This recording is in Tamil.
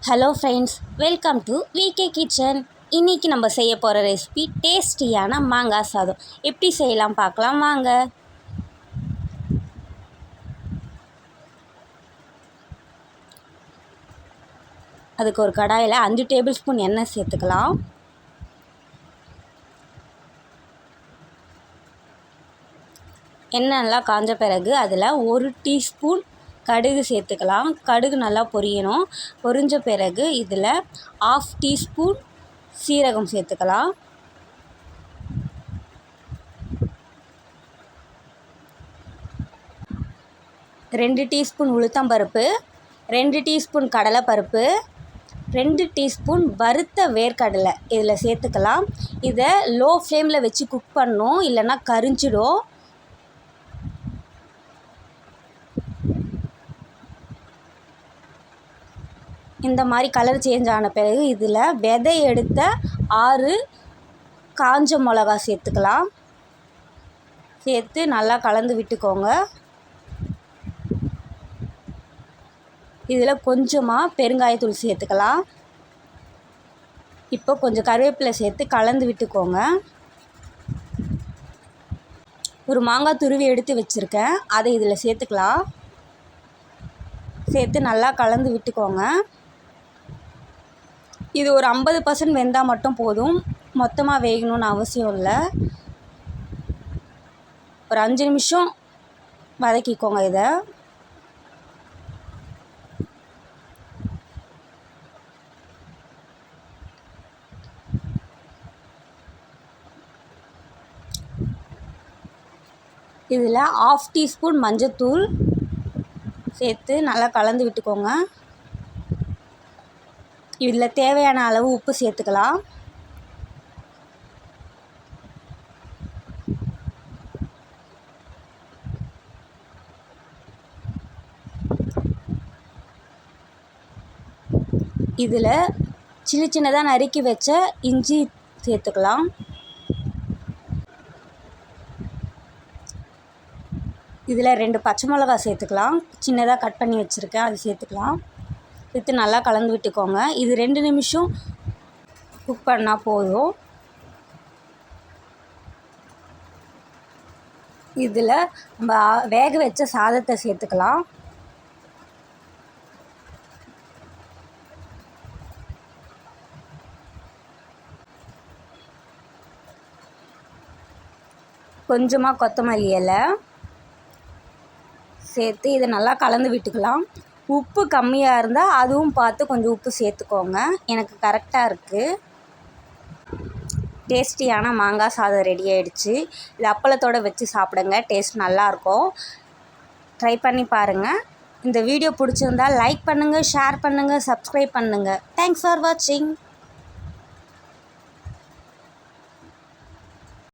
Hello friends, welcome to VK kitchen. இன்றைக்கி நம்ம செய்ய போகிற ரெசிபி டேஸ்டியான மாங்காய் சாதம். எப்படி செய்யலாம் பார்க்கலாம் வாங்க. அதுக்கு ஒரு கடாயில் 5 டேபிள் ஸ்பூன் எண்ணெய் சேர்த்துக்கலாம். எண்ணெய் நல்லா காஞ்ச பிறகு அதில் 1 டீஸ்பூன் கடுகு சேர்த்துக்கலாம். கடுகு நல்லா பொரியணும். பொரிஞ்ச பிறகு இதில் 1/2 டீஸ்பூன் சீரகம் சேர்த்துக்கலாம். ரெண்டு டீஸ்பூன் உளுத்தம்பருப்பு, 2 டீஸ்பூன் கடலைப்பருப்பு, 2 டீஸ்பூன் வறுத்த வேர்க்கடலை இதில் சேர்த்துக்கலாம். இதை லோ ஃப்ளேமில் வச்சு குக் பண்ணணும், இல்லைன்னா கரிஞ்சிடும். இந்த மாதிரி கலர் சேஞ்ச் ஆன பிறகு இதில் விதை எடுத்த 6 காஞ்ச மிளகா சேர்த்துக்கலாம். சேர்த்து நல்லா கலந்து விட்டுக்கோங்க. இதில் கொஞ்சமாக பெருங்காயத்தூள் சேர்த்துக்கலாம். இப்போ கொஞ்சம் கருவேப்பிலை சேர்த்து கலந்து விட்டுக்கோங்க. ஒரு மாங்காய் துருவி எடுத்து வச்சுருக்கேன், அதை இதில் சேர்த்துக்கலாம். சேர்த்து நல்லா கலந்து விட்டுக்கோங்க. இது ஒரு 50% வெந்தால் மட்டும் போதும், மொத்தமாக வேகணும்னு அவசியம் இல்லை. ஒரு 5 நிமிஷம் வதக்கிக்கோங்க. இதை இதில் 1/2 டீஸ்பூன் மஞ்சத்தூள் சேர்த்து நல்லா கலந்து விட்டுக்கோங்க. இதில் தேவையான அளவு உப்பு சேர்த்துக்கலாம். இதில் சின்னதாக நறுக்கி வச்ச இஞ்சி சேர்த்துக்கலாம். இதில் 2 பச்சை மிளகாய் சேர்த்துக்கலாம். சின்னதாக கட் பண்ணி வச்சுருக்கேன், அது சேர்த்துக்கலாம். சேர்த்து நல்லா கலந்து விட்டுக்கோங்க. இது 2 நிமிஷம் குக் பண்ணால் போதும். இதில் நம்ம வேக வச்ச சாதத்தை சேர்த்துக்கலாம். கொஞ்சமாக கொத்தமல்லி இலை சேர்த்து இதை நல்லா கலந்து விட்டுக்கலாம். உப்பு கம்மியாக இருந்தால் அதுவும் பார்த்து கொஞ்சம் உப்பு சேர்த்துக்கோங்க. எனக்கு கரெக்டாக இருக்குது. டேஸ்டியான மாங்காய் சாதம் ரெடி ஆகிடுச்சு. இது அப்பளத்தோடு வச்சு சாப்பிடுங்க, டேஸ்ட் நல்லாயிருக்கும். ட்ரை பண்ணி பாருங்கள். இந்த வீடியோ பிடிச்சிருந்தால் லைக் பண்ணுங்கள், ஷேர் பண்ணுங்கள், சப்ஸ்கிரைப் பண்ணுங்கள். தேங்க்ஸ் ஃபார் வாட்சிங்.